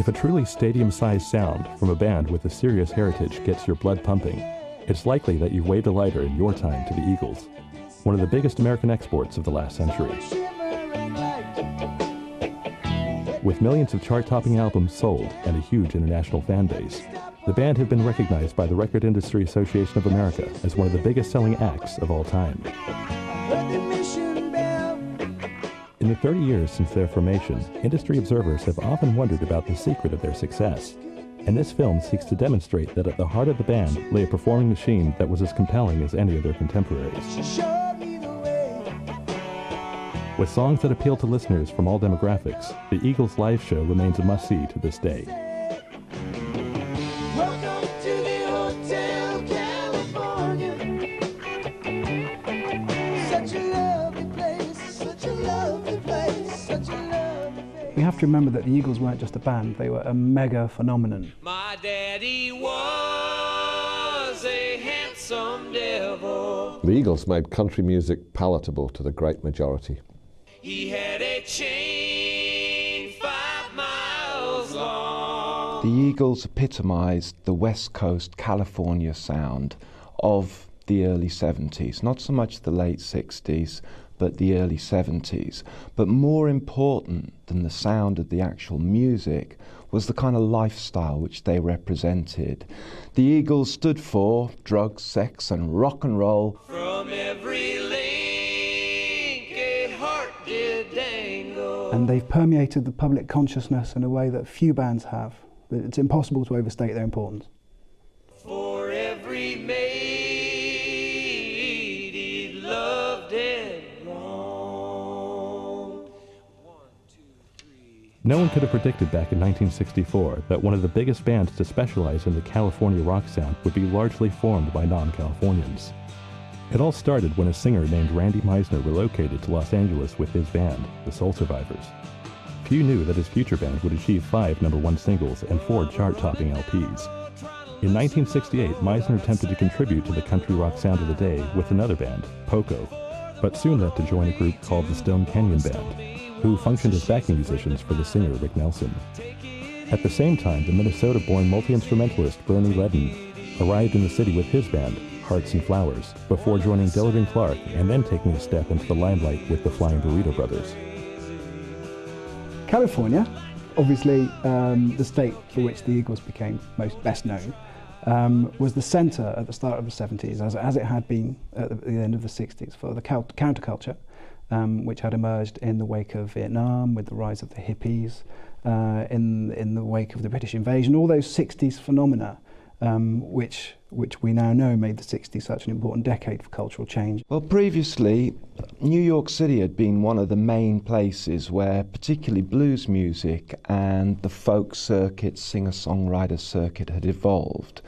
If a truly stadium-sized sound from a band with a serious heritage gets your blood pumping, it's likely that you've waved a lighter in your time to the Eagles, one of the biggest American exports of the last century. With millions of chart-topping albums sold and a huge international fan base, the band have been recognized by the Record Industry Association of America as one of the biggest-selling acts of all time. In the 30 years since their formation, industry observers have often wondered about the secret of their success. And this film seeks to demonstrate that at the heart of the band lay a performing machine that was as compelling as any of their contemporaries. With songs that appeal to listeners from all demographics, the Eagles' live show remains a must-see to this day. Welcome to the Hotel California. Such a lovely place, such a lovely place, such a lovely place. We have to remember that the Eagles weren't just a band, they were a mega phenomenon. My daddy was a handsome devil. The Eagles made country music palatable to the great majority. He had a chain 5 miles long. The Eagles epitomised the West Coast California sound of the early 70s, not so much the late 60s, but the early 70s. But more important than the sound of the actual music was the kind of lifestyle which they represented. The Eagles stood for drugs, sex and rock and roll. From every link a heart did dangle. And they've permeated the public consciousness in a way that few bands have. It's impossible to overstate their importance. For every maid he loved and wronged. 1, 2, 3. No one could have predicted back in 1964 that one of the biggest bands to specialize in the California rock sound would be largely formed by non-Californians. It all started when a singer named Randy Meisner relocated to Los Angeles with his band, the Soul Survivors. Few knew that his future band would achieve 5 #1 singles and 4 chart-topping LPs. In 1968, Meisner attempted to contribute to the country rock sound of the day with another band, Poco, but soon left to join a group called the Stone Canyon Band, who functioned as backing musicians for the singer Rick Nelson. At the same time, the Minnesota-born multi-instrumentalist Bernie Leadon arrived in the city with his band, Hearts and Flowers, before joining Dillard and Clark and then taking a step into the limelight with the Flying Burrito Brothers. California, obviously the state for which the Eagles became best known, was the centre at the start of the 70s, as it had been at the end of the 60s, for the counterculture, which had emerged in the wake of Vietnam, with the rise of the hippies, in the wake of the British invasion, all those 60s phenomena, which we now know made the 60s such an important decade for cultural change. Well, previously, New York City had been one of the main places where particularly blues music and the folk circuit, singer-songwriter circuit had evolved.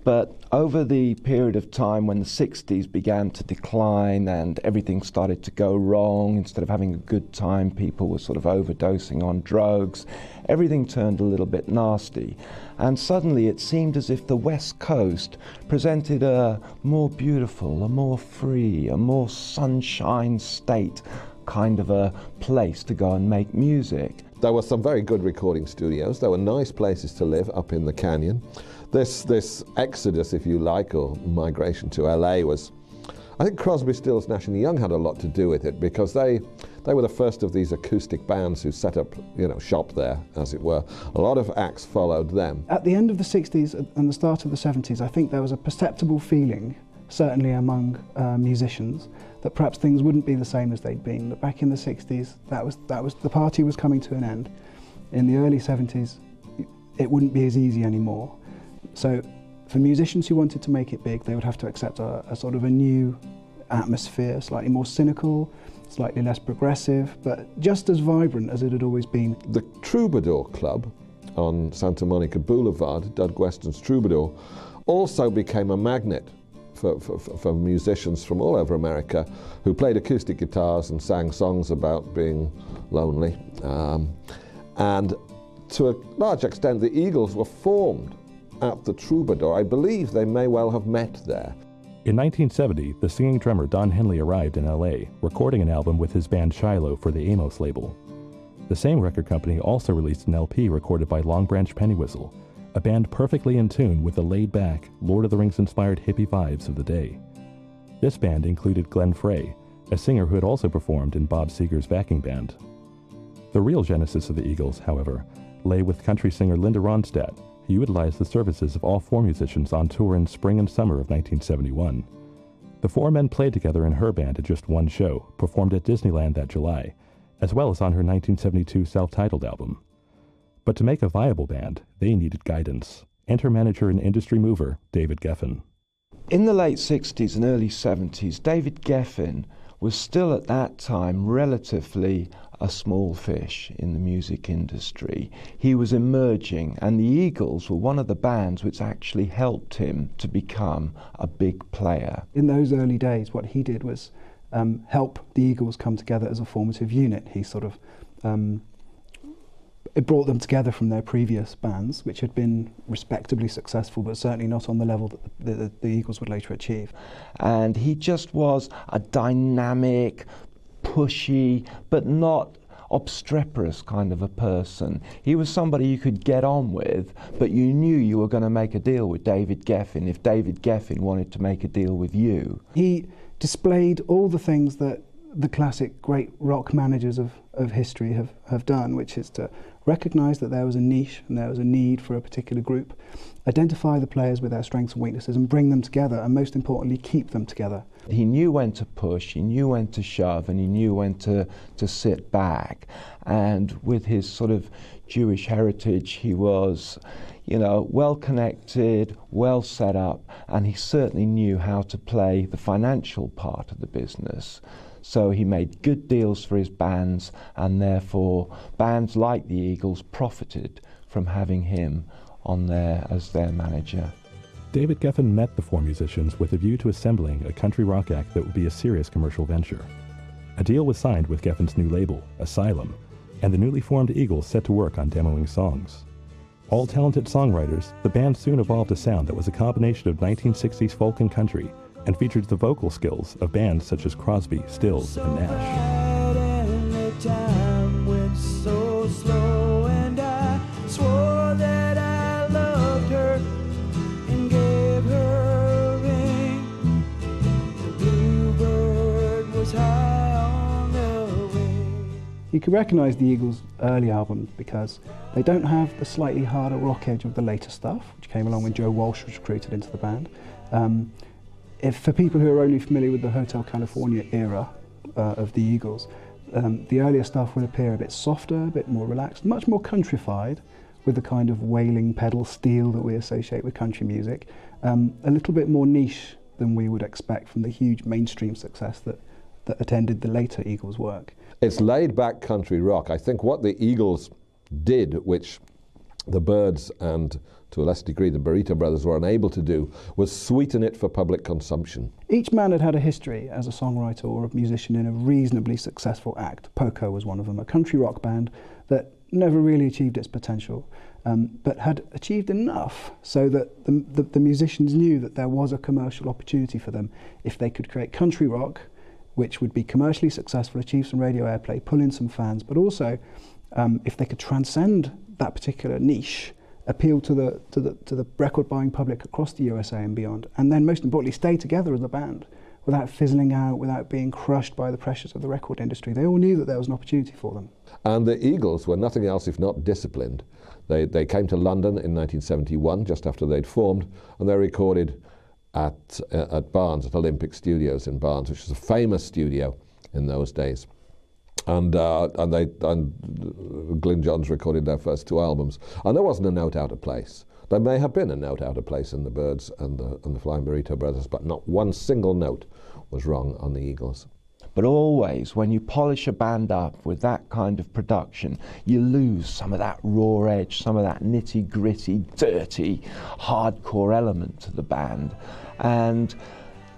But over the period of time when the 60s began to decline and everything started to go wrong, instead of having a good time, people were sort of overdosing on drugs, everything turned a little bit nasty. And suddenly it seemed as if the West Coast presented a more beautiful, a more free, a more sunshine state kind of a place to go and make music. There were some very good recording studios. There were nice places to live up in the canyon. This exodus, if you like, or migration to LA was, I think Crosby, Stills, Nash and Young had a lot to do with it, because they were the first of these acoustic bands who set up, shop there, as it were. A lot of acts followed them. At the end of the 60s and the start of the 70s, I think there was a perceptible feeling, certainly among musicians, that perhaps things wouldn't be the same as they'd been. But back in the 60s, that was the party was coming to an end. In the early 70s, it wouldn't be as easy anymore. So for musicians who wanted to make it big, they would have to accept a sort of a new atmosphere, slightly more cynical, slightly less progressive, but just as vibrant as it had always been. The Troubadour Club on Santa Monica Boulevard, Doug Weston's Troubadour, also became a magnet for musicians from all over America who played acoustic guitars and sang songs about being lonely. And to a large extent, the Eagles were formed at the Troubadour. I believe they may well have met there. In 1970, the singing drummer Don Henley arrived in LA, recording an album with his band Shiloh for the Amos label. The same record company also released an LP recorded by Long Branch Pennywhistle, a band perfectly in tune with the laid-back, Lord of the Rings-inspired hippie vibes of the day. This band included Glenn Frey, a singer who had also performed in Bob Seger's backing band. The real genesis of the Eagles, however, lay with country singer Linda Ronstadt, who utilized the services of all four musicians on tour in spring and summer of 1971. The four men played together in her band at just one show, performed at Disneyland that July, as well as on her 1972 self-titled album. But to make a viable band, they needed guidance. Enter manager and industry mover, David Geffen. In the late 60s and early 70s, David Geffen was still at that time relatively a small fish in the music industry. He was emerging, and the Eagles were one of the bands which actually helped him to become a big player. In those early days, what he did was help the Eagles come together as a formative unit. He sort of it brought them together from their previous bands, which had been respectably successful, but certainly not on the level that the Eagles would later achieve. And he just was a dynamic, pushy, but not obstreperous kind of a person. He was somebody you could get on with, but you knew you were going to make a deal with David Geffen if David Geffen wanted to make a deal with you. He displayed all the things that the classic great rock managers of history have done, which is to recognise that there was a niche and there was a need for a particular group, identify the players with their strengths and weaknesses and bring them together, and most importantly, keep them together. He knew when to push, he knew when to shove, and he knew when to sit back. And with his sort of Jewish heritage, he was, you know, well connected, well set up, and he certainly knew how to play the financial part of the business. So he made good deals for his bands, and therefore bands like the Eagles profited from having him on there as their manager. David Geffen met the four musicians with a view to assembling a country rock act that would be a serious commercial venture. A deal was signed with Geffen's new label, Asylum, and the newly formed Eagles set to work on demoing songs. All talented songwriters, the band soon evolved a sound that was a combination of 1960s folk and country, and featured the vocal skills of bands such as Crosby, Stills, and Nash. You can recognise the Eagles' early albums because they don't have the slightly harder rock edge of the later stuff, which came along when Joe Walsh was recruited into the band. For people who are only familiar with the Hotel California era of the Eagles, the earlier stuff would appear a bit softer, a bit more relaxed, much more countrified, with the kind of wailing pedal steel that we associate with country music, a little bit more niche than we would expect from the huge mainstream success that attended the later Eagles' work. It's laid-back country rock. I think what the Eagles did, which the Byrds and to a lesser degree the Burrito Brothers were unable to do, was sweeten it for public consumption. Each man had had a history as a songwriter or a musician in a reasonably successful act. Poco was one of them, a country rock band that never really achieved its potential, but had achieved enough so that the musicians knew that there was a commercial opportunity for them if they could create country rock, which would be commercially successful, achieve some radio airplay, pull in some fans, but also if they could transcend that particular niche, appeal to the record-buying public across the USA and beyond, and then most importantly stay together as a band without fizzling out, without being crushed by the pressures of the record industry. They all knew that there was an opportunity for them. And the Eagles were nothing else if not disciplined. They came to London in 1971, just after they'd formed, and they recorded at Barnes, at Olympic Studios in Barnes, which was a famous studio in those days. And Glyn Johns recorded their first two albums, and there wasn't a note out of place. There may have been a note out of place in the Byrds and the Flying Burrito Brothers, but not one single note was wrong on the Eagles. But always, when you polish a band up with that kind of production, you lose some of that raw edge, some of that nitty-gritty, dirty, hardcore element to the band. And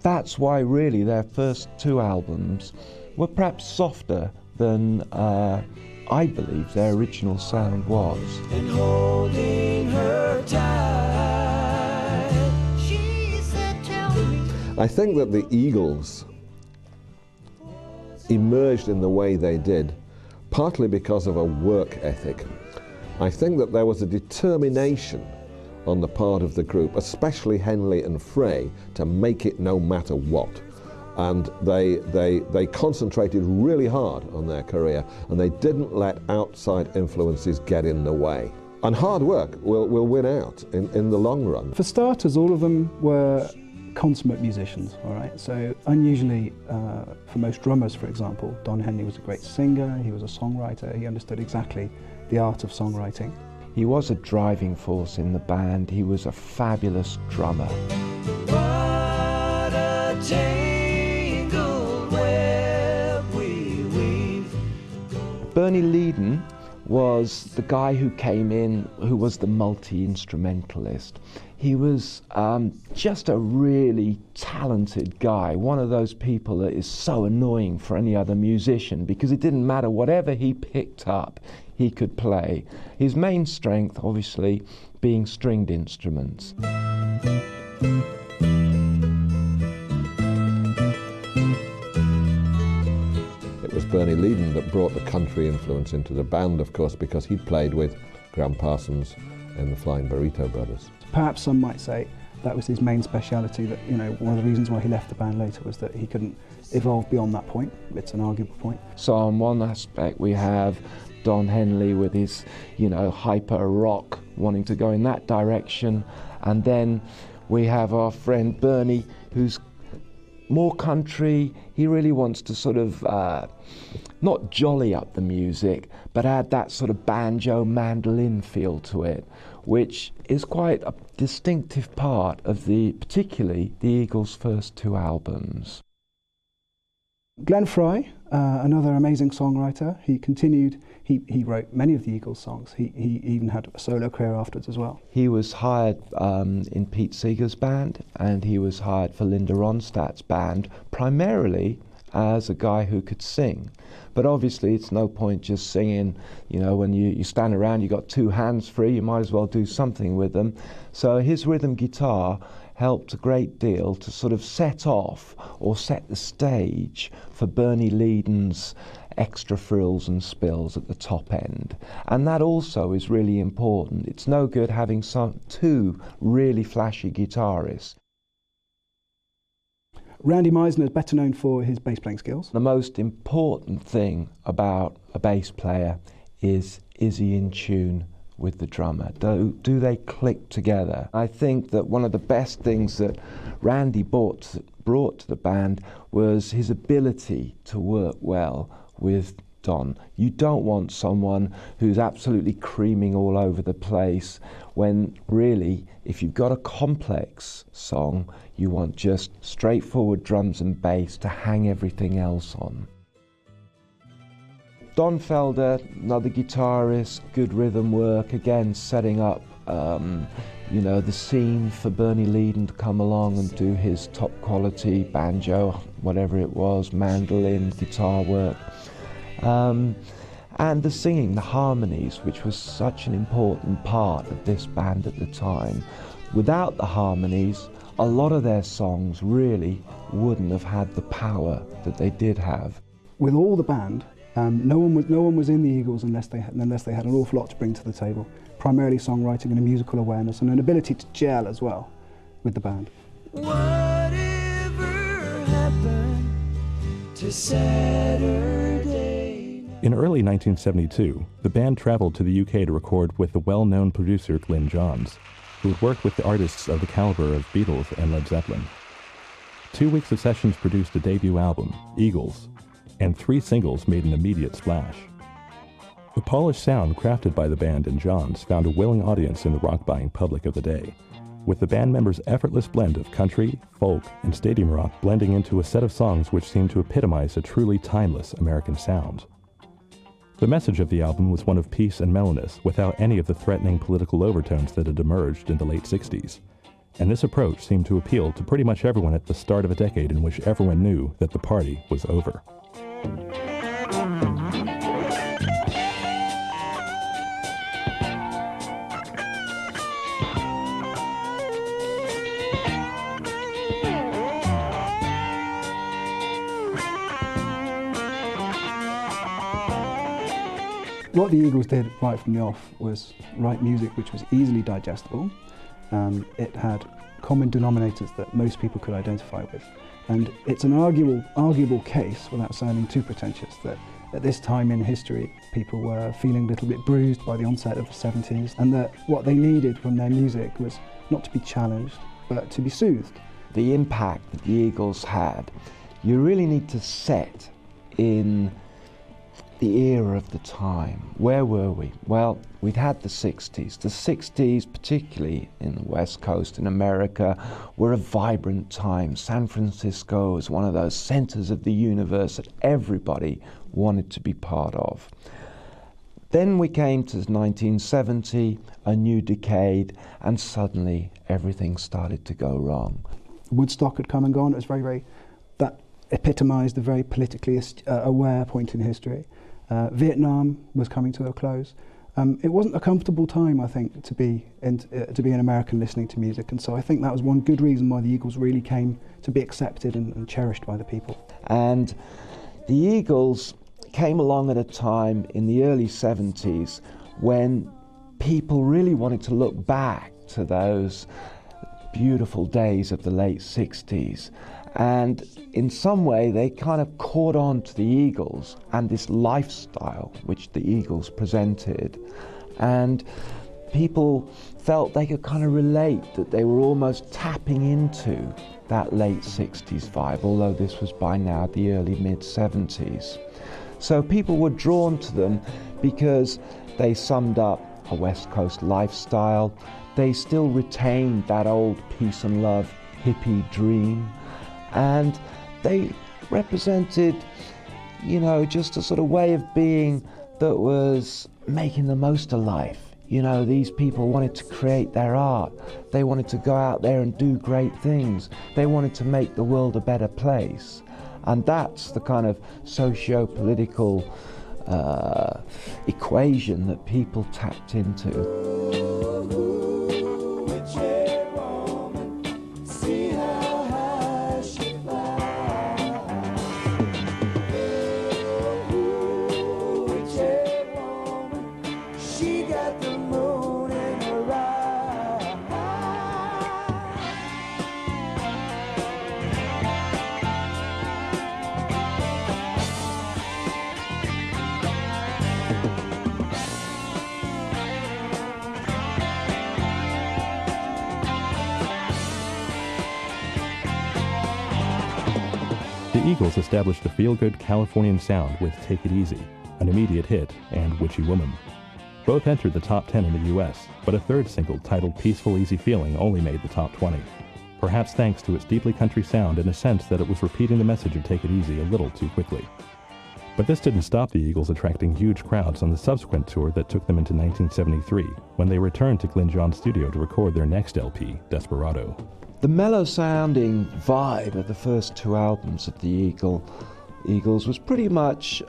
that's why really their first two albums were perhaps softer than I believe their original sound was. And holding her tight, she said, tell me. I think that the Eagles emerged in the way they did partly because of a work ethic. I think that there was a determination on the part of the group, especially Henley and Frey, to make it no matter what. And they concentrated really hard on their career, and they didn't let outside influences get in the way. And hard work will win out in the long run. For starters, all of them were consummate musicians, all right? So unusually, for most drummers, for example, Don Henley was a great singer, he was a songwriter, he understood exactly the art of songwriting. He was a driving force in the band, he was a fabulous drummer. What a tangled web we weave. Bernie Leadon was the guy who came in, who was the multi-instrumentalist. He was just a really talented guy, one of those people that is so annoying for any other musician because it didn't matter, whatever he picked up, he could play. His main strength, obviously, being stringed instruments. It was Bernie Leadon that brought the country influence into the band, of course, because he'd played with Graham Parsons and the Flying Burrito Brothers. Perhaps some might say that was his main speciality, that, you know, one of the reasons why he left the band later was that he couldn't evolve beyond that point. It's an arguable point. So on one aspect we have Don Henley with his, you know, hyper rock, wanting to go in that direction, and then we have our friend Bernie, who's more country. He really wants to sort of not jolly up the music, but add that sort of banjo mandolin feel to it, which is quite a distinctive part of particularly the Eagles' first two albums. Glenn Frey, another amazing songwriter, he wrote many of the Eagles songs. He even had a solo career afterwards as well. He was hired in Pete Seeger's band, and he was hired for Linda Ronstadt's band, primarily as a guy who could sing. But obviously it's no point just singing, you know, when you stand around, you got two hands free, you might as well do something with them. So his rhythm guitar helped a great deal to sort of set off or set the stage for Bernie Leadon's extra frills and spills at the top end. And that also is really important. It's no good having two really flashy guitarists. Randy Meisner is better known for his bass playing skills. The most important thing about a bass player is he in tune with the drummer? Do they click together? I think that one of the best things that Randy brought to the band was his ability to work well with Don. You don't want someone who's absolutely creaming all over the place, when really, if you've got a complex song, you want just straightforward drums and bass to hang everything else on. Don Felder, another guitarist, good rhythm work, again setting up you know, the scene for Bernie Leadon to come along and do his top quality banjo, whatever it was, mandolin, guitar work. And the singing, the harmonies, which was such an important part of this band at the time. Without the harmonies, a lot of their songs really wouldn't have had the power that they did have. With all the band, no one was in the Eagles unless they had an awful lot to bring to the table. Primarily songwriting and a musical awareness and an ability to gel as well with the band. Whatever happened to Saturday? In early 1972, the band traveled to the UK to record with the well-known producer Glyn Johns, who had worked with the artists of the caliber of Beatles and Led Zeppelin. 2 weeks of sessions produced a debut album, Eagles, and 3 singles made an immediate splash. The polished sound crafted by the band and Johns found a willing audience in the rock-buying public of the day, with the band members' effortless blend of country, folk, and stadium rock blending into a set of songs which seemed to epitomize a truly timeless American sound. The message of the album was one of peace and mellowness without any of the threatening political overtones that had emerged in the late 60s. And this approach seemed to appeal to pretty much everyone at the start of a decade in which everyone knew that the party was over. What the Eagles did right from the off was write music which was easily digestible. It had common denominators that most people could identify with. And it's an arguable case, without sounding too pretentious, that at this time in history people were feeling a little bit bruised by the onset of the 70s, and that what they needed from their music was not to be challenged, but to be soothed. The impact that the Eagles had, you really need to set in the era of the time. Where were we? Well, we'd had the 60s. The 60s, particularly in the West Coast in America, were a vibrant time. San Francisco was one of those centers of the universe that everybody wanted to be part of. Then we came to 1970, a new decade, and suddenly everything started to go wrong. Woodstock had come and gone. It was that epitomised a very politically aware point in history. Vietnam was coming to a close. It wasn't a comfortable time, I think, to be an American listening to music, and so I think that was one good reason why the Eagles really came to be accepted and cherished by the people. And the Eagles came along at a time in the early 70s when people really wanted to look back to those beautiful days of the late 60s. And in some way, they kind of caught on to the Eagles and this lifestyle which the Eagles presented. And people felt they could kind of relate, that they were almost tapping into that late 60s vibe, although this was by now the early mid-70s. So people were drawn to them because they summed up a West Coast lifestyle. They still retained that old peace and love hippie dream. And they represented, you know, just a sort of way of being that was making the most of life. You know, these people wanted to create their art. They wanted to go out there and do great things. They wanted to make the world a better place. And that's the kind of socio-political equation that people tapped into. The Eagles established a feel-good Californian sound with Take It Easy, an immediate hit, and Witchy Woman. Both entered the top 10 in the US, but a third single titled Peaceful Easy Feeling only made the top 20, perhaps thanks to its deeply country sound and a sense that it was repeating the message of Take It Easy a little too quickly. But this didn't stop the Eagles attracting huge crowds on the subsequent tour that took them into 1973, when they returned to Glenn John's studio to record their next LP, Desperado. The mellow-sounding vibe of the first two albums of the Eagles was pretty much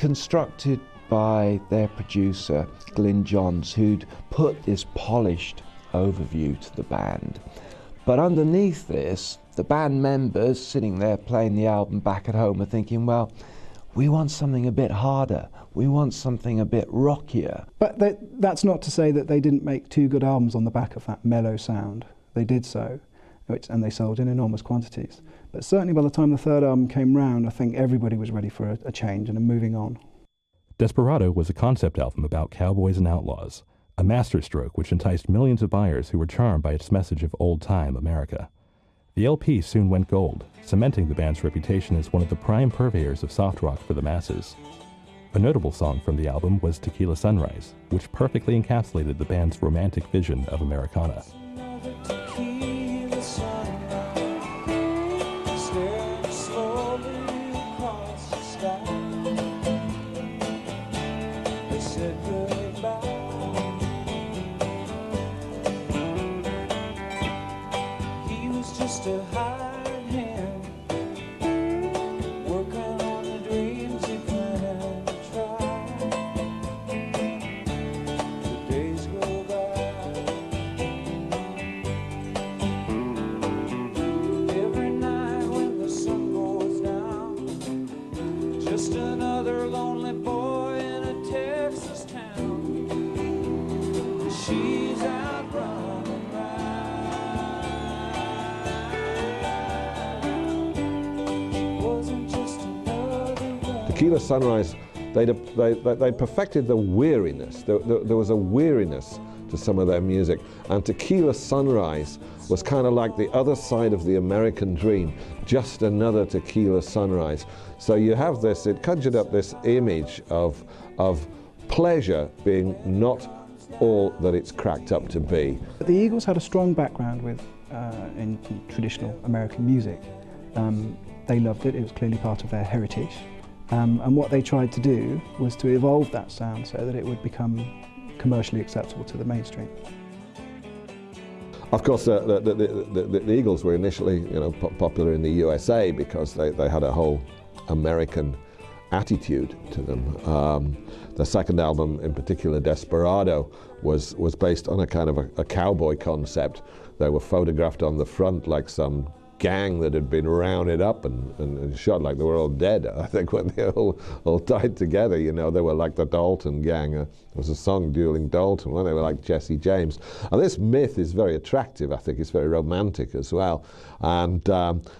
constructed by their producer, Glenn Johns, who'd put this polished overview to the band. But underneath this, the band members sitting there playing the album back at home are thinking, well, we want something a bit harder. We want something a bit rockier. But that's not to say that they didn't make two good albums on the back of that mellow sound. They did so, and they sold in enormous quantities. But certainly by the time the third album came round, I think everybody was ready for a change and a moving on. Desperado was a concept album about cowboys and outlaws, a masterstroke which enticed millions of buyers who were charmed by its message of old-time America. The LP soon went gold, cementing the band's reputation as one of the prime purveyors of soft rock for the masses. A notable song from the album was Tequila Sunrise, which perfectly encapsulated the band's romantic vision of Americana. Tequila sunrise, staring slowly across the sky. They said goodbye. He was just a hired hand, working on the dreams he planned to try. The days go by. Just another lonely boy in a Tequila Sunrise, they perfected the weariness. There was a weariness to some of their music, and Tequila Sunrise was kind of like the other side of the American dream, just another Tequila Sunrise. So you have this, it conjured up this image of pleasure being not all that it's cracked up to be. But the Eagles had a strong background with in traditional American music. They loved it, it was clearly part of their heritage. And what they tried to do was to evolve that sound so that it would become commercially acceptable to the mainstream. Of course, the Eagles were initially, popular in the USA because they had a whole American attitude to them. The second album, in particular, Desperado, was based on a kind of a cowboy concept. They were photographed on the front like some gang that had been rounded up and shot like they were all dead. I think when they all died together, they were like the Dalton gang. There was a song, Dueling Dalton, when they were like Jesse James. And this myth is very attractive. I think it's very romantic as well. And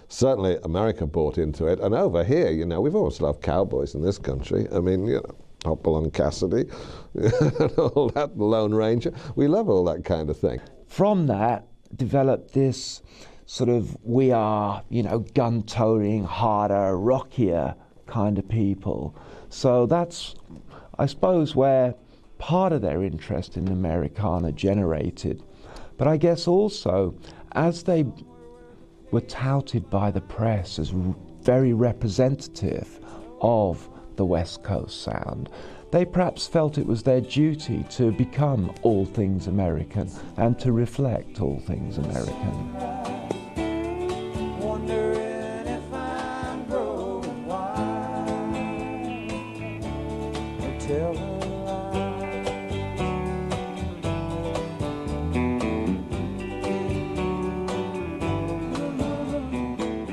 certainly America bought into it. And over here, we've always loved cowboys in this country. I mean, Hopalong Cassidy, and all that, the Lone Ranger. We love all that kind of thing. From that developed this sort of, we are, gun-toting, harder, rockier kind of people. So that's, I suppose, where part of their interest in Americana generated. But I guess also, as they were touted by the press as very representative of the West Coast sound, they perhaps felt it was their duty to become all things American and to reflect all things American.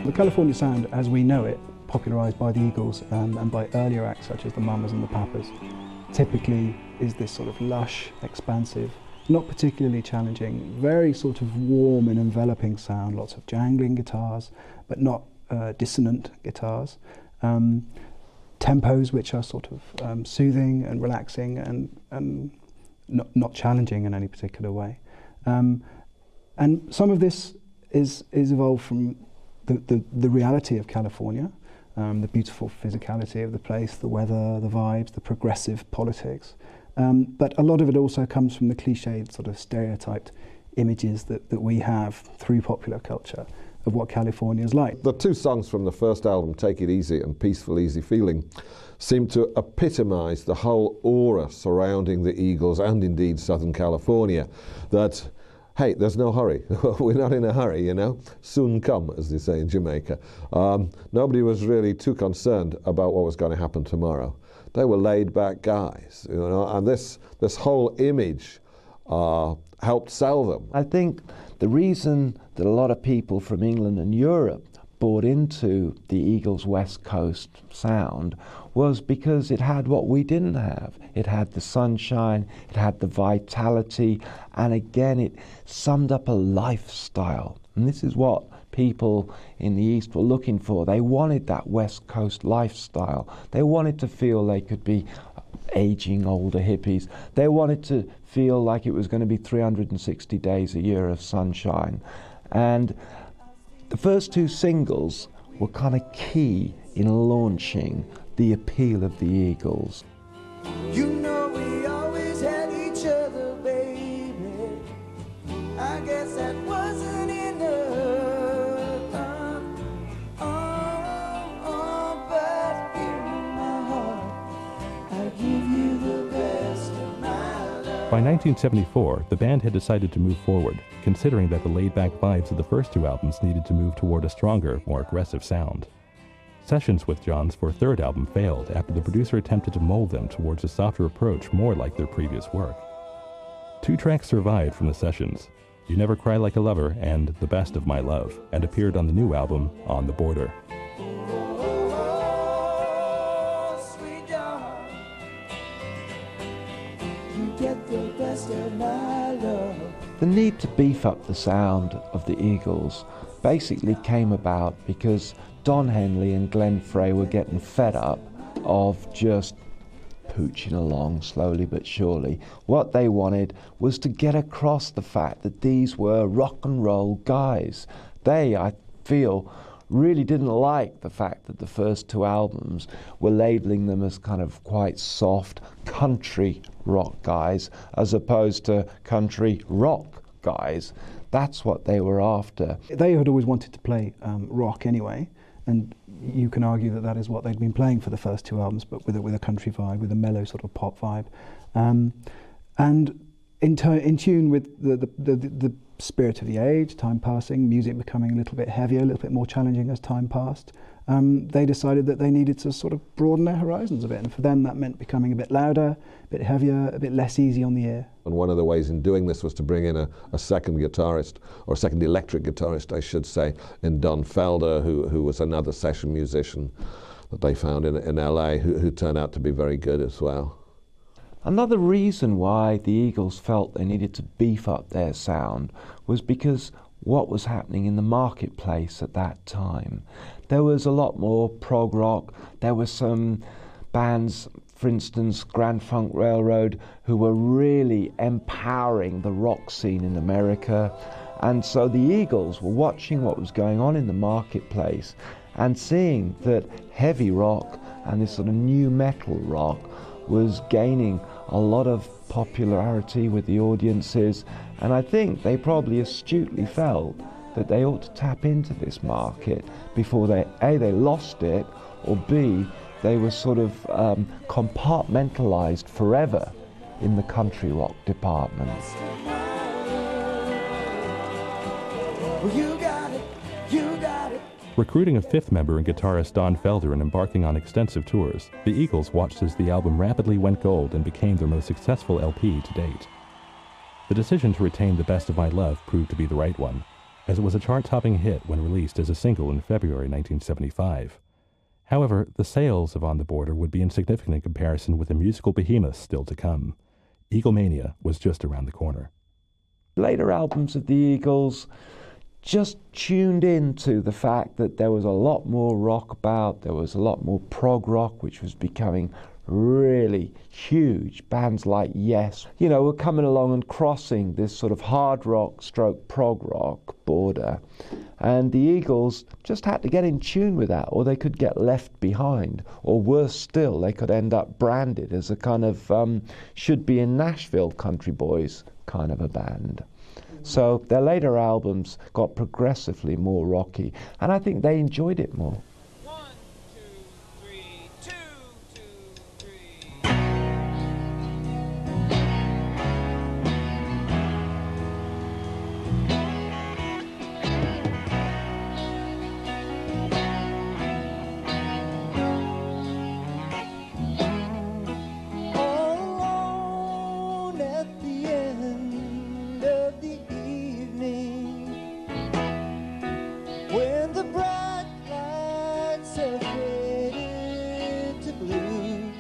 The California sound, as we know it, popularised by the Eagles and by earlier acts such as the Mamas and the Papas, typically is this sort of lush, expansive, not particularly challenging, very sort of warm and enveloping sound, lots of jangling guitars, but not dissonant guitars. Tempos which are sort of soothing and relaxing and not challenging in any particular way. And some of this is evolved from the reality of California, the beautiful physicality of the place, the weather, the vibes, the progressive politics. But a lot of it also comes from the cliched sort of stereotyped images that we have through popular culture of what California is like. The two songs from the first album, Take It Easy and Peaceful Easy Feeling, seem to epitomise the whole aura surrounding the Eagles and indeed Southern California. That, hey, there's no hurry. We're not in a hurry, Soon come, as they say in Jamaica. Nobody was really too concerned about what was going to happen tomorrow. They were laid-back guys, and this whole image helped sell them. I think the reason that a lot of people from England and Europe bought into the Eagles' West Coast sound was because it had what we didn't have. It had the sunshine, it had the vitality, and again, it summed up a lifestyle. And this is what people in the East were looking for. They wanted that West Coast lifestyle. They wanted to feel they could be aging older hippies. They wanted to feel like it was going to be 360 days a year of sunshine. And the first two singles were kind of key in launching the appeal of the Eagles. We always had each other, baby. I guess that wasn't enough. But in my heart, I give you the best of my love. By 1974, the band had decided to move forward, considering that the laid-back vibes of the first two albums needed to move toward a stronger, more aggressive sound. Sessions with Johns for a third album failed after the producer attempted to mold them towards a softer approach more like their previous work. Two tracks survived from the sessions, You Never Cry Like a Lover and The Best of My Love, and appeared on the new album, On the Border. Sweet John, you get the best of my love. The need to beef up the sound of the Eagles basically came about because Don Henley and Glenn Frey were getting fed up of just pooching along slowly but surely. What they wanted was to get across the fact that these were rock and roll guys. They, I feel, really didn't like the fact that the first two albums were labeling them as kind of quite soft country rock guys as opposed to country rock guys. That's what they were after. They had always wanted to play rock anyway, and you can argue that that is what they'd been playing for the first two albums, but with a country vibe, with a mellow sort of pop vibe, and in tune with the spirit of the age, time passing, music becoming a little bit heavier, a little bit more challenging as time passed. They decided that they needed to sort of broaden their horizons a bit, and for them that meant becoming a bit louder, a bit heavier, a bit less easy on the ear. And one of the ways in doing this was to bring in a second guitarist, or second electric guitarist, I should say, in Don Felder, who was another session musician that they found in LA, who turned out to be very good as well. Another reason why the Eagles felt they needed to beef up their sound was because what was happening in the marketplace at that time. There was a lot more prog rock. There were some bands, for instance, Grand Funk Railroad, who were really empowering the rock scene in America. And so the Eagles were watching what was going on in the marketplace and seeing that heavy rock and this sort of new metal rock was gaining a lot of popularity with the audiences, and I think they probably astutely felt that they ought to tap into this market before they lost it, or B, they were sort of compartmentalized forever in the country rock department. You got it, you got it. Recruiting a fifth member in guitarist Don Felder and embarking on extensive tours, the Eagles watched as the album rapidly went gold and became their most successful LP to date. The decision to retain The Best of My Love proved to be the right one, as it was a chart-topping hit when released as a single in February 1975. However, the sales of On the Border would be insignificant in comparison with the musical behemoths still to come. Eaglemania was just around the corner. Later albums of the Eagles just tuned into the fact that there was a lot more rock about, there was a lot more prog rock, which was becoming really huge. Bands like Yes, were coming along and crossing this sort of hard rock stroke prog rock border. And the Eagles just had to get in tune with that, or they could get left behind, or worse still, they could end up branded as a kind of should be in Nashville country boys kind of a band. So their later albums got progressively more rocky, and I think they enjoyed it more. 1, 2, 3, 2, 2, 3. Alone at the end of the evening, when the bright lights have faded to blue.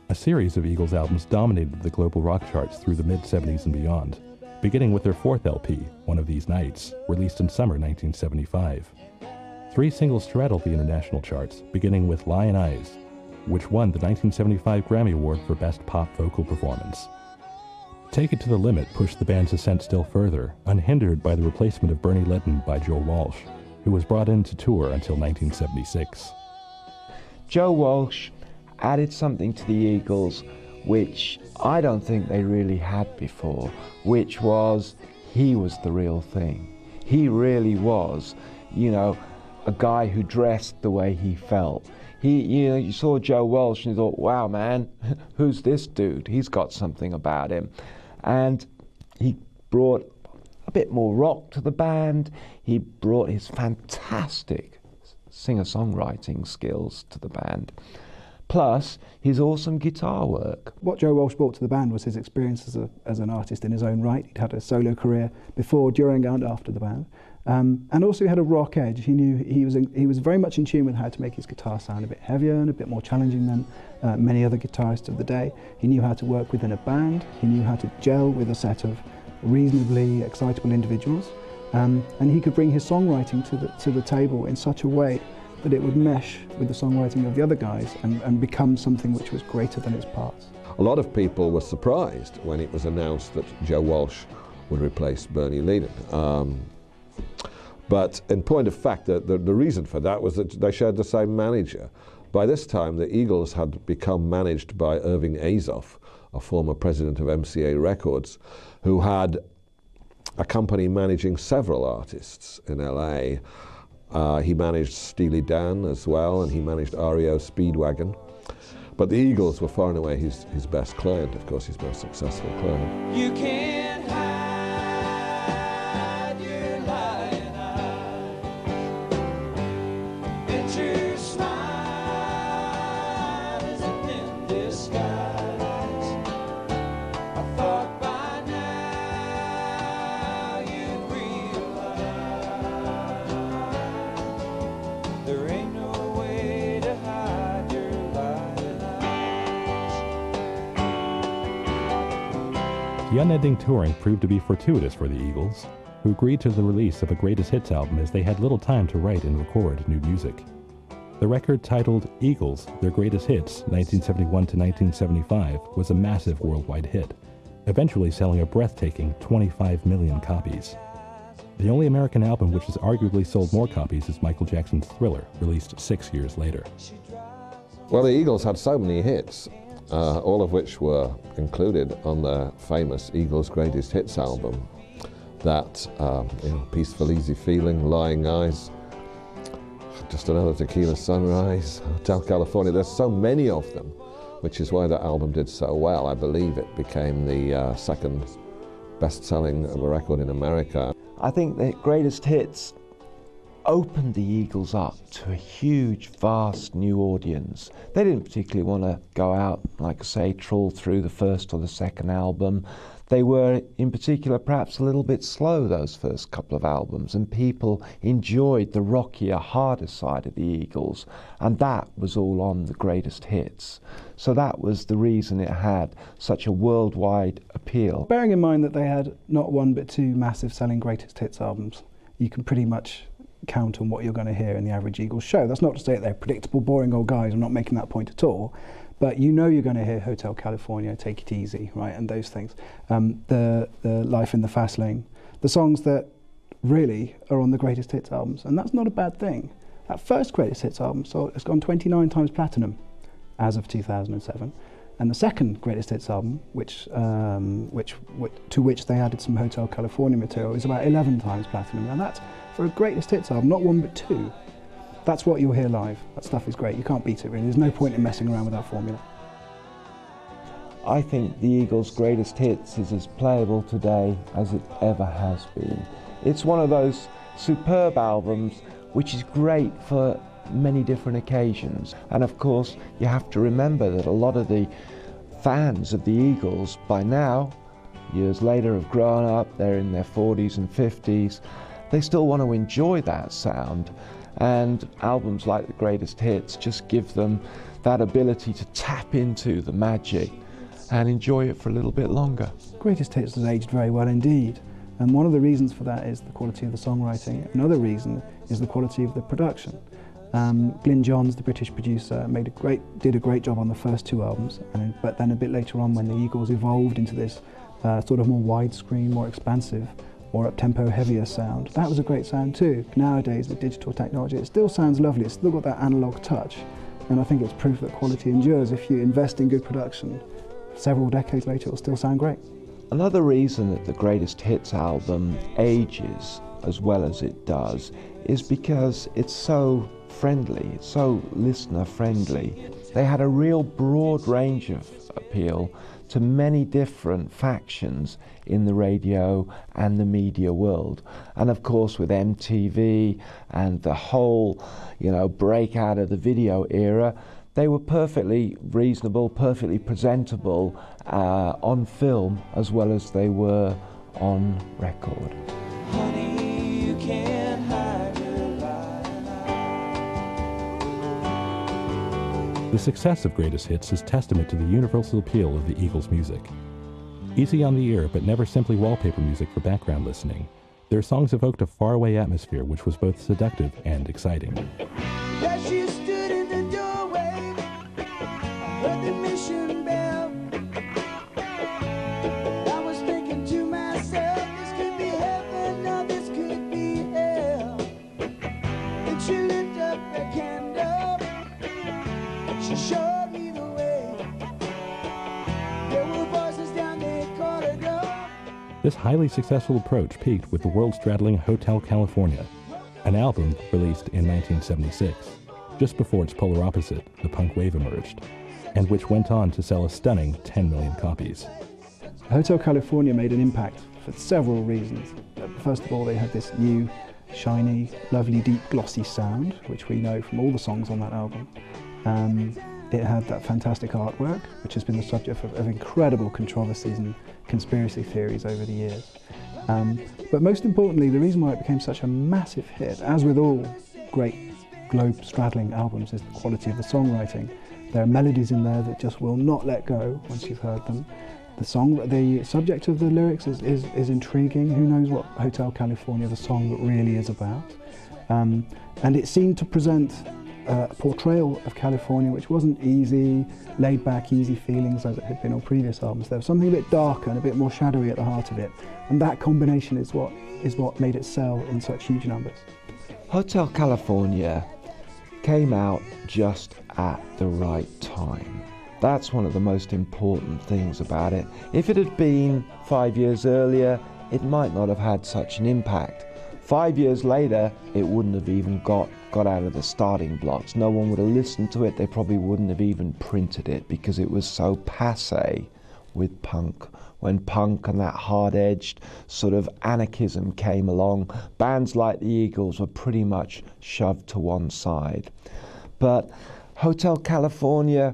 A series of Eagles albums dominated the global rock charts through the mid-70s and beyond, beginning with their fourth LP, One of These Nights, released in summer 1975. 3 singles straddled the international charts, beginning with Lyin Eyes, which won the 1975 Grammy Award for Best Pop Vocal Performance. Take It to the Limit pushed the band's ascent still further, unhindered by the replacement of Bernie Leadon by Joe Walsh, who was brought in to tour until 1976. Joe Walsh added something to the Eagles which I don't think they really had before, which was he was the real thing. He really was, a guy who dressed the way he felt. You saw Joe Walsh and you thought, wow, man, who's this dude? He's got something about him. And he brought a bit more rock to the band. He brought his fantastic singer-songwriting skills to the band, plus his awesome guitar work. What Joe Walsh brought to the band was his experience as an artist in his own right. He'd had a solo career before, during and after the band. And also he had a rock edge. He knew he was very much in tune with how to make his guitar sound a bit heavier and a bit more challenging than many other guitarists of the day. He knew how to work within a band. He knew how to gel with a set of reasonably excitable individuals. And he could bring his songwriting to the table in such a way that it would mesh with the songwriting of the other guys and become something which was greater than its parts. A lot of people were surprised when it was announced that Joe Walsh would replace Bernie Leadon. But in point of fact, the reason for that was that they shared the same manager. By this time, the Eagles had become managed by Irving Azoff, a former president of MCA Records, who had a company managing several artists in LA. He managed Steely Dan as well, and he managed REO Speedwagon. But the Eagles were far and away his best client, of course, his most successful client. You can't hide your lying eyes. It's your smile isn't in disguise. I thought by now you'd realize there ain't no way to hide your lying eyes. The unending touring proved to be fortuitous for the Eagles, who agreed to the release of a greatest hits album as they had little time to write and record new music. The record, titled Eagles, Their Greatest Hits, 1971 to 1975, was a massive worldwide hit, eventually selling a breathtaking 25 million copies. The only American album which has arguably sold more copies is Michael Jackson's Thriller, released 6 years later. Well, the Eagles had so many hits, all of which were included on their famous Eagles Greatest Hits album, that Peaceful Easy Feeling, Lyin Eyes, Just Another Tequila Sunrise, Hotel California. There's so many of them, which is why that album did so well. I believe it became the second best-selling record in America. I think the greatest hits opened the Eagles up to a huge, vast new audience. They didn't particularly want to go out, like I say, trawl through the first or the second album. They were, in particular, perhaps a little bit slow, those first couple of albums, and people enjoyed the rockier, harder side of the Eagles, and that was all on the greatest hits. So that was the reason it had such a worldwide appeal. Bearing in mind that they had not one but two massive selling greatest hits albums, you can pretty much count on what you're going to hear in the average Eagles show. That's not to say that they're predictable, boring old guys. I'm not making that point at all. But you know you're going to hear Hotel California, Take It Easy, right, and those things. The Life in the Fast Lane, the songs that really are on the greatest hits albums, and that's not a bad thing. That first greatest hits album, so it's gone 29 times platinum as of 2007, and the second greatest hits album, to which they added some Hotel California material, is about 11 times platinum. Now that's for a greatest hits album, not one but two. That's what you'll hear live. That stuff is great. You can't beat it, really. There's no point in messing around with that formula. I think the Eagles' greatest hits is as playable today as it ever has been. It's one of those superb albums which is great for many different occasions. And of course, you have to remember that a lot of the fans of the Eagles by now, years later, have grown up, they're in their 40s and 50s. They still want to enjoy that sound. And albums like the greatest hits just give them that ability to tap into the magic and enjoy it for a little bit longer. Greatest hits has aged very well indeed, and one of the reasons for that is the quality of the songwriting. Another reason is the quality of the production. Glyn Johns, the British producer, did a great job on the first two albums, but then a bit later on, when the Eagles evolved into this sort of more widescreen, more expansive, more up-tempo, heavier sound, that was a great sound too. Nowadays, with digital technology, it still sounds lovely. It's still got that analog touch, and I think it's proof that quality endures. If you invest in good production, several decades later, it'll still sound great. Another reason that the greatest hits album ages as well as it does is because it's so friendly, it's so listener friendly. They had a real broad range of appeal to many different factions in the radio and the media world. And of course, with MTV and the whole, breakout of the video era, they were perfectly reasonable, perfectly presentable on film as well as they were on record. Honey, you can't hide your lying eyes. The success of Greatest Hits is testament to the universal appeal of the Eagles' music. Easy on the ear, but never simply wallpaper music for background listening, Their songs evoked a faraway atmosphere which was both seductive and exciting. As you stood in the doorway, I heard the mission bell. I was thinking to myself, this could be heaven or this could be hell. Then she lit up a candle, she showed me the way. There were voices down the corridor. This highly successful approach peaked with the world-straddling Hotel California, an album released in 1976, just before its polar opposite, the punk wave, emerged, and which went on to sell a stunning 10 million copies. Hotel California made an impact for several reasons. First of all, they had this new, shiny, lovely, deep, glossy sound, which we know from all the songs on that album. It had that fantastic artwork, which has been the subject of incredible controversies and conspiracy theories over the years. But most importantly, the reason why it became such a massive hit, as with all great globe-straddling albums, is the quality of the songwriting. There are melodies in there that just will not let go once you've heard them. The subject of the lyrics is intriguing. Who knows what Hotel California, the song, really is about? And it seemed to present a portrayal of California which wasn't easy, laid back, easy feelings as it had been on previous albums. There was something a bit darker and a bit more shadowy at the heart of it, and that combination is what made it sell in such huge numbers. Hotel California came out just at the right time. That's one of the most important things about it. If it had been 5 years earlier, it might not have had such an impact. 5 years later, it wouldn't have even got out of the starting blocks. No one would have listened to it. They probably wouldn't have even printed it because it was so passé with punk. When punk and that hard-edged sort of anarchism came along, bands like the Eagles were pretty much shoved to one side. But Hotel California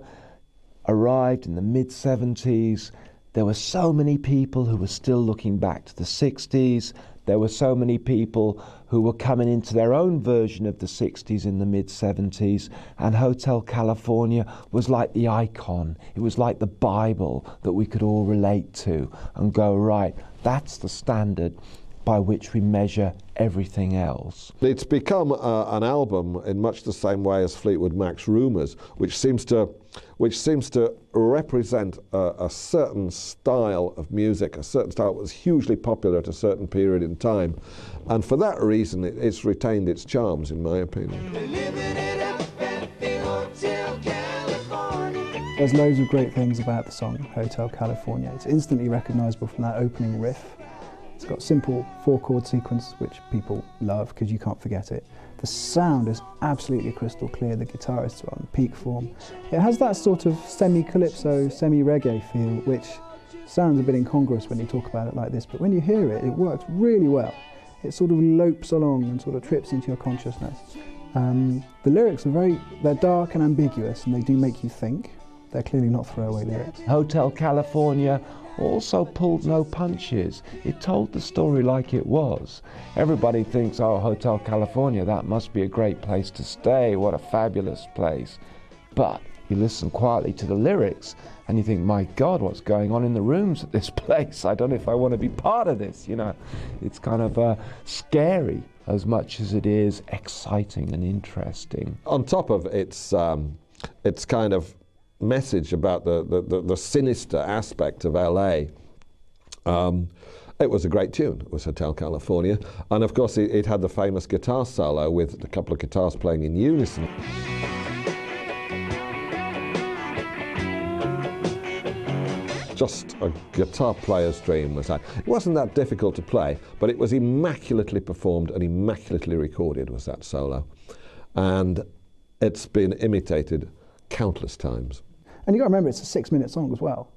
arrived in the mid-70s. There were so many people who were still looking back to the 60s. There were so many people who were coming into their own version of the 60s in the mid-70s, and Hotel California was like the icon. It was like the Bible that we could all relate to and go, right, that's the standard by which we measure everything else. It's become an album in much the same way as Fleetwood Mac's Rumours, which seems to represent a certain style of music, a certain style that was hugely popular at a certain period in time, and for that reason it's retained its charms, in my opinion. There's loads of great things about the song Hotel California. It's instantly recognisable from that opening riff. It's got a simple 4-chord sequence, which people love because you can't forget it. The sound is absolutely crystal clear. The guitarists are on peak form. It has that sort of semi-calypso, semi-reggae feel, which sounds a bit incongruous when you talk about it like this, but when you hear it, it works really well. It sort of lopes along and sort of trips into your consciousness. The lyrics are they're dark and ambiguous, and they do make you think. They're clearly not throwaway lyrics. Hotel California also pulled no punches. It told the story like it was. Everybody thinks, oh, Hotel California, that must be a great place to stay, what a fabulous place. But you listen quietly to the lyrics and you think, my God, what's going on in the rooms at this place? I don't know if I want to be part of this, you know. It's kind of scary as much as it is exciting and interesting. On top of its kind of message about the sinister aspect of LA, it was a great tune. It was Hotel California, and of course it had the famous guitar solo with a couple of guitars playing in unison. Just a guitar player's dream was that. It wasn't that difficult to play, but it was immaculately performed and immaculately recorded, was that solo, and it's been imitated countless times. And you've got to remember, it's a 6-minute song as well,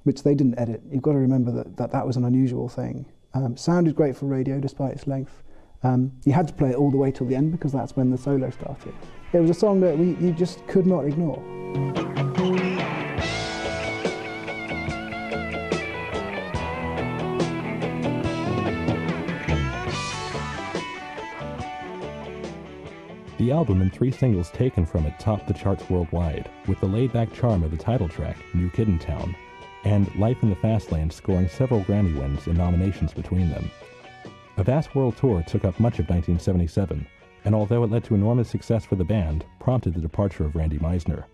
which they didn't edit. You've got to remember that was an unusual thing. Sounded great for radio despite its length. You had to play it all the way till the end because that's when the solo started. It was a song that you just could not ignore. The album and 3 singles taken from it topped the charts worldwide, with the laid-back charm of the title track, New Kid in Town, and Life in the Fast Lane scoring several Grammy wins and nominations between them. A vast world tour took up much of 1977, and although it led to enormous success for the band, prompted the departure of Randy Meisner.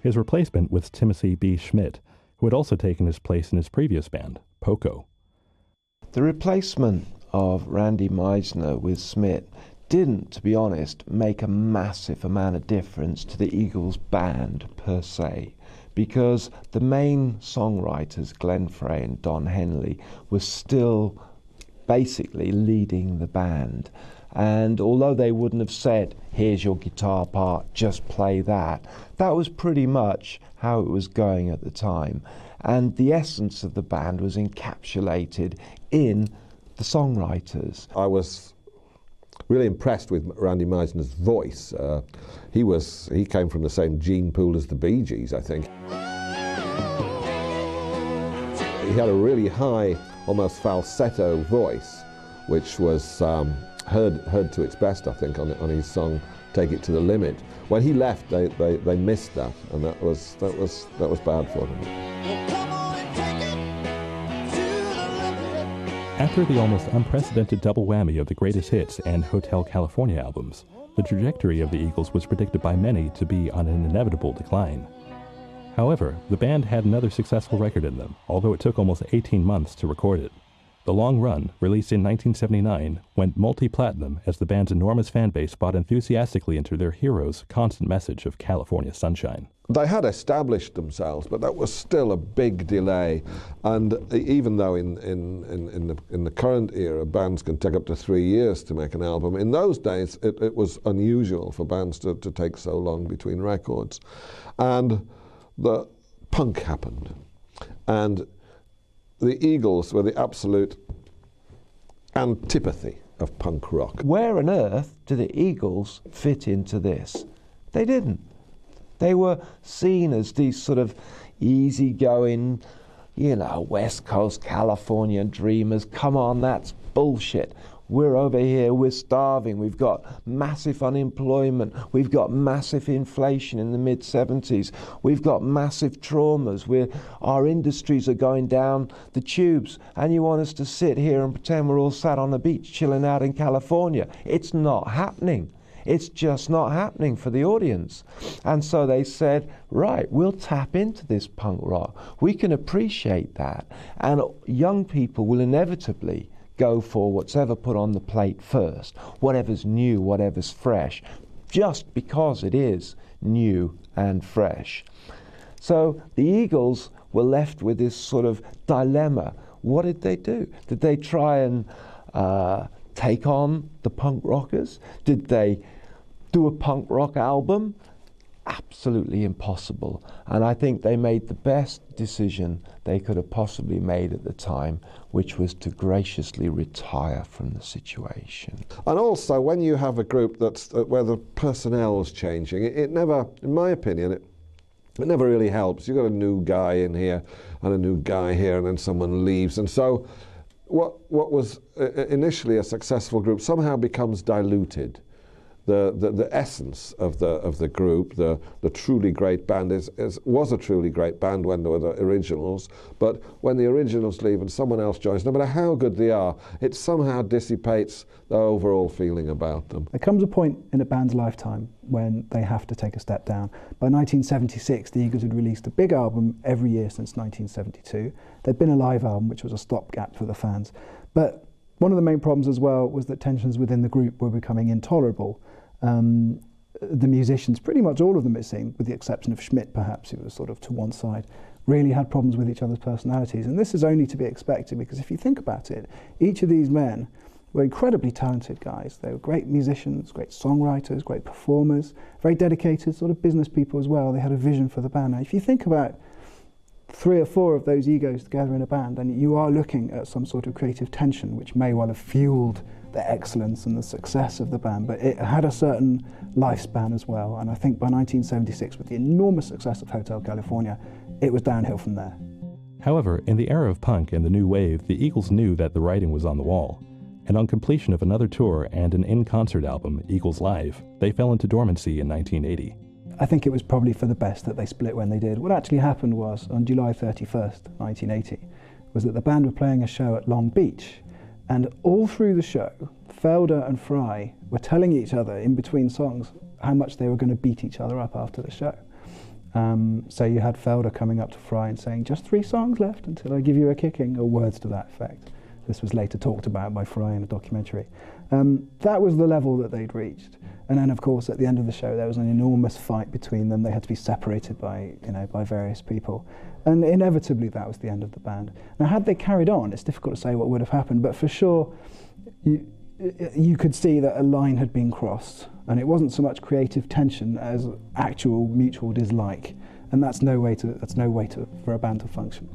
His replacement was Timothy B. Schmidt, who had also taken his place in his previous band, Poco. The replacement of Randy Meisner with Schmidt didn't, to be honest, make a massive amount of difference to the Eagles band per se, because the main songwriters, Glenn Frey and Don Henley, were still basically leading the band. And although they wouldn't have said, here's your guitar part, just play that, that was pretty much how it was going at the time. And the essence of the band was encapsulated in the songwriters. I was really impressed with Randy Meisner's voice. He came from the same gene pool as the Bee Gees, I think. He had a really high, almost falsetto voice, which was heard to its best, I think, on his song "Take It to the Limit." When he left, they missed that, and that was bad for them. After the almost unprecedented double whammy of the greatest hits and Hotel California albums, the trajectory of the Eagles was predicted by many to be on an inevitable decline. However, the band had another successful record in them, although it took almost 18 months to record it. The Long Run, released in 1979, went multi-platinum as the band's enormous fan base bought enthusiastically into their hero's constant message of California sunshine. They had established themselves, but that was still a big delay. And even though in the current era, bands can take up to 3 years to make an album, in those days it was unusual for bands to take so long between records. And the punk happened. And the Eagles were the absolute antipathy of punk rock. Where on earth do the Eagles fit into this? They didn't. They were seen as these sort of easygoing, West Coast California dreamers. Come on, that's bullshit. We're over here, we're starving, we've got massive unemployment, we've got massive inflation in the mid-70s, we've got massive traumas, our industries are going down the tubes, and you want us to sit here and pretend we're all sat on the beach chilling out in California. It's not happening. It's just not happening for the audience. And so they said, right, we'll tap into this punk rock. We can appreciate that. And young people will inevitably go for whatever put on the plate first, whatever's new, whatever's fresh, just because it is new and fresh. So the Eagles were left with this sort of dilemma. What did they do? Did they try and take on the punk rockers? Did they do a punk rock album? Absolutely impossible. And I think they made the best decision they could have possibly made at the time, which was to graciously retire from the situation. And also, when you have a group that's where the personnel's changing, it never, in my opinion, it never really helps. You've got a new guy in here and a new guy here, and then someone leaves. And so what was initially a successful group somehow becomes diluted. The essence of the group, the truly great band was a truly great band when there were the originals, but when the originals leave and someone else joins, no matter how good they are, it somehow dissipates the overall feeling about them. There comes a point in a band's lifetime when they have to take a step down. By 1976, the Eagles had released a big album every year since 1972. There'd been a live album, which was a stopgap for the fans. But one of the main problems as well was that tensions within the group were becoming intolerable. The musicians, pretty much all of them it seemed, with the exception of Schmidt perhaps, who was sort of to one side, really had problems with each other's personalities. And this is only to be expected, because if you think about it, each of these men were incredibly talented guys. They were great musicians, great songwriters, great performers, very dedicated sort of business people as well. They had a vision for the band. Now, if you think about 3 or 4 of those egos together in a band, then you are looking at some sort of creative tension, which may well have fueled the excellence and the success of the band, but it had a certain lifespan as well. And I think by 1976, with the enormous success of Hotel California, it was downhill from there. However, in the era of punk and the new wave, the Eagles knew that the writing was on the wall. And on completion of another tour and an in-concert album, Eagles Live, they fell into dormancy in 1980. I think it was probably for the best that they split when they did. What actually happened was, on July 31st, 1980, was that the band were playing a show at Long Beach, And all through the show, Felder and Frey were telling each other in between songs how much they were going to beat each other up after the show. So you had Felder coming up to Frey and saying, "Just 3 songs left until I give you a kicking," or words to that effect. This was later talked about by Frey in a documentary. That was the level that they'd reached. And then, of course, at the end of the show, there was an enormous fight between them. They had to be separated by various people. And inevitably, that was the end of the band. Now, had they carried on, it's difficult to say what would have happened, but for sure, you could see that a line had been crossed. And it wasn't so much creative tension as actual mutual dislike. And that's no way for a band to function.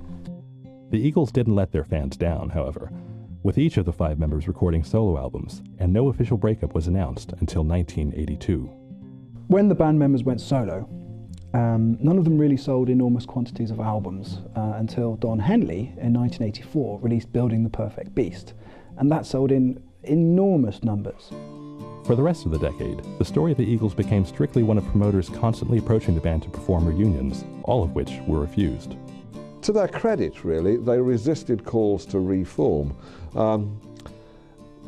The Eagles didn't let their fans down, however, with each of the 5 members recording solo albums, and no official breakup was announced until 1982. When the band members went solo, none of them really sold enormous quantities of albums until Don Henley in 1984 released Building the Perfect Beast, and that sold in enormous numbers. For the rest of the decade, the story of the Eagles became strictly one of promoters constantly approaching the band to perform reunions, all of which were refused. To their credit, really, they resisted calls to reform.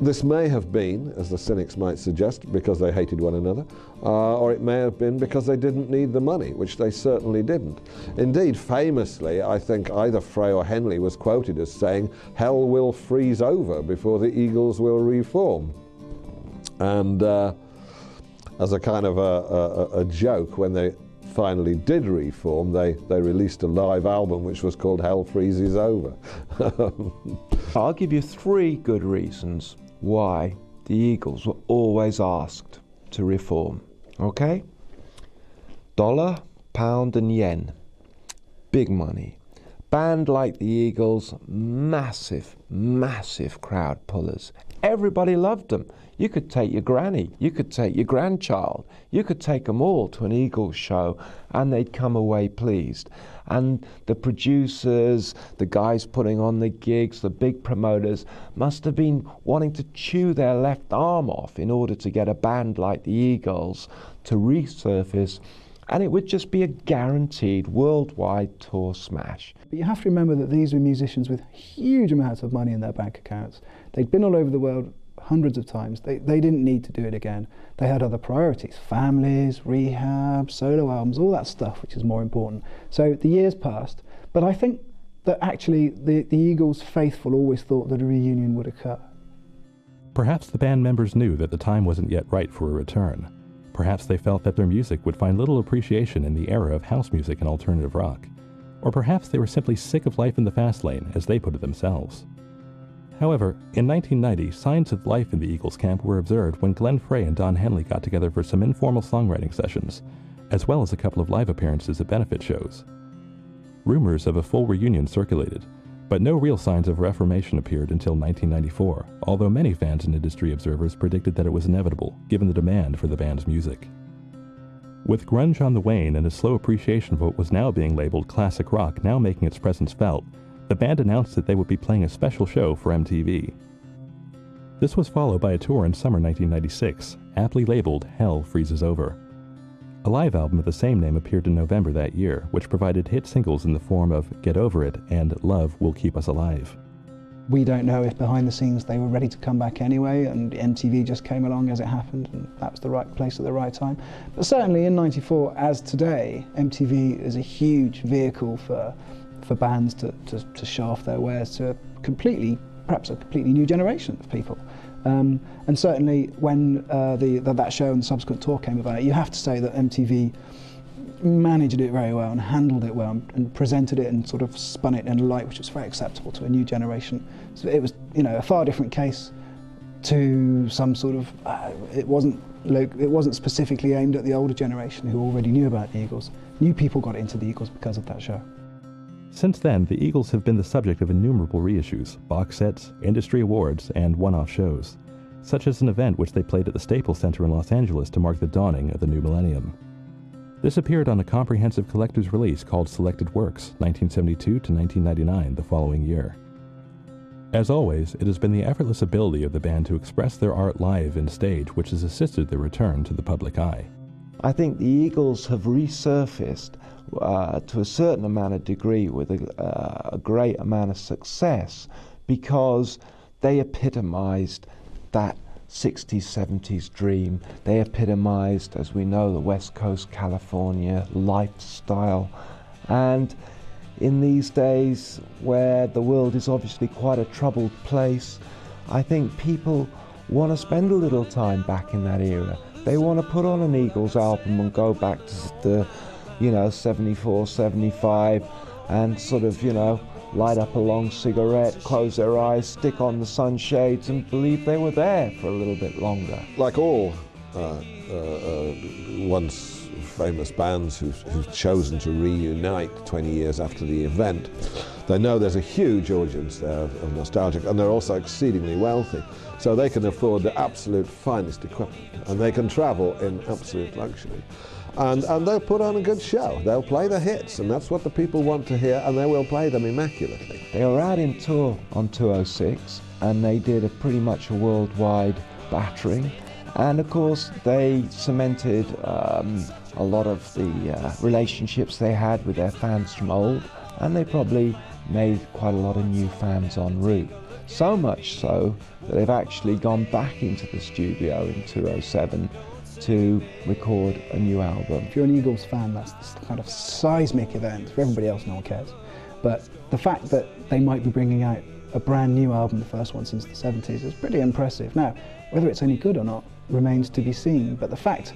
This may have been, as the cynics might suggest, because they hated one another, or it may have been because they didn't need the money, which they certainly didn't. Indeed, famously, I think either Frey or Henley was quoted as saying, "Hell will freeze over before the Eagles will reform." And as a kind of a joke, when they finally did reform, they released a live album which was called Hell Freezes Over. I'll give you 3 good reasons why the Eagles were always asked to reform, okay? Dollar, pound and yen. Big money. Band like the Eagles, massive, massive crowd pullers. Everybody loved them. You could take your granny, you could take your grandchild, you could take them all to an Eagles show and they'd come away pleased. And the producers, the guys putting on the gigs, the big promoters must have been wanting to chew their left arm off in order to get a band like the Eagles to resurface, and it would just be a guaranteed worldwide tour smash. But you have to remember that these were musicians with huge amounts of money in their bank accounts. They'd been all over the world hundreds of times. They didn't need to do it again. They had other priorities: families, rehab, solo albums, all that stuff, which is more important. So the years passed, but I think that actually the Eagles faithful always thought that a reunion would occur. Perhaps the band members knew that the time wasn't yet right for a return. Perhaps they felt that their music would find little appreciation in the era of house music and alternative rock. Or perhaps they were simply sick of life in the fast lane, as they put it themselves. However, in 1990, signs of life in the Eagles camp were observed when Glenn Frey and Don Henley got together for some informal songwriting sessions, as well as a couple of live appearances at benefit shows. Rumors of a full reunion circulated, but no real signs of reformation appeared until 1994, although many fans and industry observers predicted that it was inevitable, given the demand for the band's music. With grunge on the wane and a slow appreciation of what was now being labeled classic rock now making its presence felt, the band announced that they would be playing a special show for MTV. This was followed by a tour in summer 1996, aptly labeled Hell Freezes Over. A live album of the same name appeared in November that year, which provided hit singles in the form of Get Over It and Love Will Keep Us Alive. We don't know if behind the scenes they were ready to come back anyway, and MTV just came along as it happened, and that was the right place at the right time. But certainly in '94, as today, MTV is a huge vehicle for bands to show off their wares to perhaps a completely new generation of people. And certainly when that show and the subsequent tour came about, you have to say that MTV managed it very well and handled it well and presented it and sort of spun it in a light which was very acceptable to a new generation. So it was, a far different case to some sort of, it wasn't specifically aimed at the older generation who already knew about the Eagles. New people got into the Eagles because of that show. Since then, the Eagles have been the subject of innumerable reissues, box sets, industry awards, and one-off shows, such as an event which they played at the Staples Center in Los Angeles to mark the dawning of the new millennium. This appeared on a comprehensive collector's release called Selected Works, 1972 to 1999, the following year. As always, it has been the effortless ability of the band to express their art live and stage which has assisted their return to the public eye. I think the Eagles have resurfaced to a certain amount of degree with a great amount of success because they epitomized that 60s, 70s dream. They epitomized, as we know, the West Coast California lifestyle. And in these days where the world is obviously quite a troubled place, I think people want to spend a little time back in that era. They want to put on an Eagles album and go back to the, 74, 75 and sort of, light up a long cigarette, close their eyes, stick on the sunshades and believe they were there for a little bit longer. Like all once famous bands who've chosen to reunite 20 years after the event, they know there's a huge audience there of nostalgic, and they're also exceedingly wealthy. So they can afford the absolute finest equipment, and they can travel in absolute luxury. And they'll put on a good show. They'll play the hits, and that's what the people want to hear, and they will play them immaculately. They were out in tour on 206, and they did pretty much a worldwide battering. And of course, they cemented a lot of the relationships they had with their fans from old, and they probably made quite a lot of new fans en route. So much so that they've actually gone back into the studio in 207 to record a new album. If you're an Eagles fan, that's this kind of seismic event. For everybody else, no one cares. But the fact that they might be bringing out a brand new album, the first one since the 70s, is pretty impressive. Now, whether it's any good or not remains to be seen, but the fact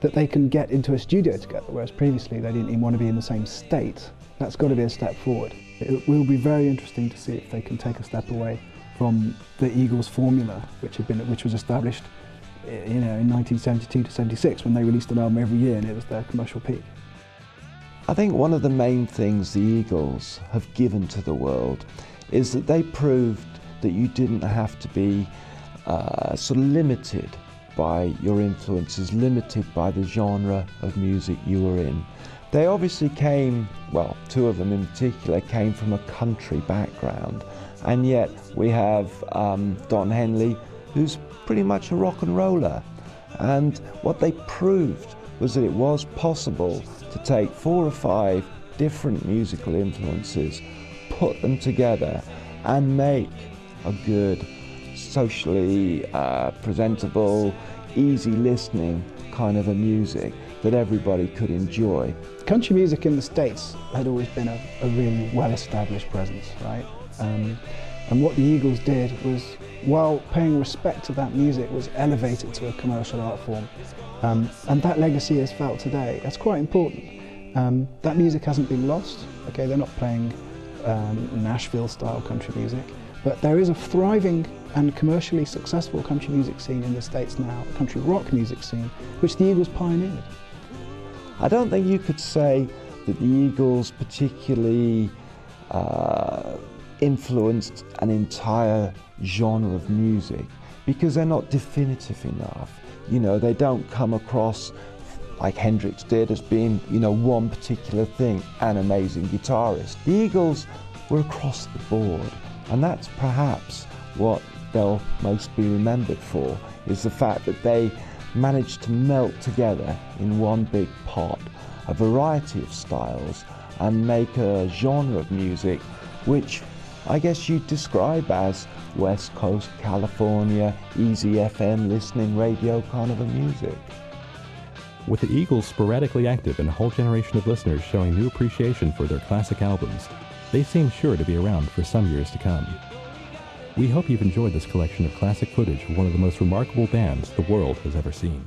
that they can get into a studio together, whereas previously they didn't even want to be in the same state, that's got to be a step forward. It will be very interesting to see if they can take a step away from the Eagles formula, which was established in 1972 to 76, when they released an album every year and it was their commercial peak. I think one of the main things the Eagles have given to the world is that they proved that you didn't have to be sort of limited by your influences, limited by the genre of music you were in. They obviously came, well, two of them in particular, came from a country background, and yet we have Don Henley, who's pretty much a rock and roller. And what they proved was that it was possible to take 4 or 5 different musical influences, put them together, and make a good, socially presentable, easy listening kind of a music that everybody could enjoy. Country music in the States had always been a really well-established presence, right? And what the Eagles did was, while paying respect to that music, was elevate it to a commercial art form. And that legacy is felt today. That's quite important. That music hasn't been lost. Okay, they're not playing Nashville-style country music, but there is a thriving and commercially successful country music scene in the States now, a country rock music scene, which the Eagles pioneered. I don't think you could say that the Eagles particularly influenced an entire genre of music, because they're not definitive enough. They don't come across like Hendrix did as being, one particular thing, an amazing guitarist. The Eagles were across the board, and that's perhaps what they'll most be remembered for, is the fact that they managed to melt together in one big pot a variety of styles and make a genre of music which I guess you'd describe as West Coast California, easy FM listening radio kind of a music. With the Eagles sporadically active and a whole generation of listeners showing new appreciation for their classic albums, they seem sure to be around for some years to come. We hope you've enjoyed this collection of classic footage of one of the most remarkable bands the world has ever seen.